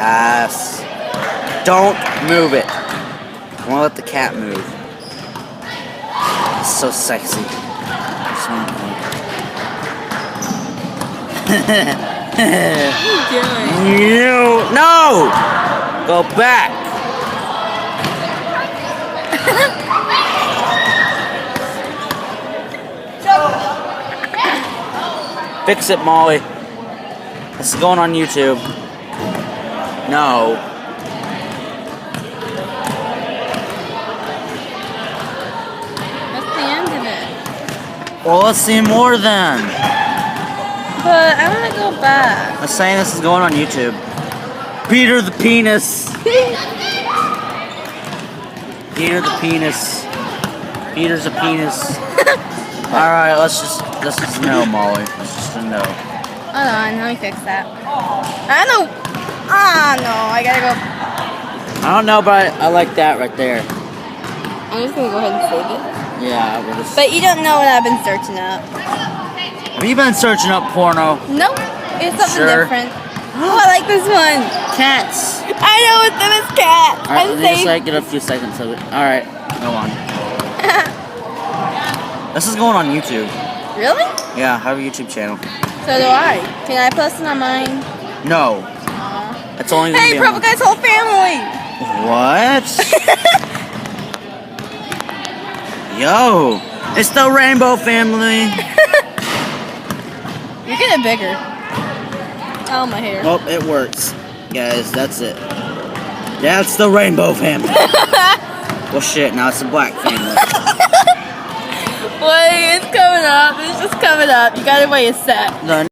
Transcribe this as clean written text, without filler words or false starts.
Yes. Don't move it. I want to let the cat move. It's so sexy. What are you doing? No! Go back. Fix it, Molly. This is going on YouTube. No. That's the end of it. Well, let's see more then. But I want to go back. I'm saying this is going on YouTube. Peter the penis. Peter the penis. Peter's a penis. Alright, let's just no, Molly. Let's just no. Hold on, let me fix that. I know. Ah, no, I gotta go. I don't know, but I like that right there. I'm just gonna go ahead and save it. Yeah, we'll just... But you don't know what I've been searching up. Have you been searching up porno? Nope, it's something Sure? different. Oh, I like this one. Cats. I know it's in this cat. Alright, I'm let me just safe. like get a few seconds of it. Alright, go on. This is going on YouTube. Really? Yeah, I have a YouTube channel. So do I. Can I post it on mine? No. Aw. It's only gonna Hey, be Purple Guy's whole family. What? Yo, it's the Rainbow Family. You're getting bigger. Oh, my hair. Well, it works, guys. That's it. That's the Rainbow Family. Well, shit. Now it's the Black Family. Wait, it's coming up. It's just coming up. You gotta wait a sec. The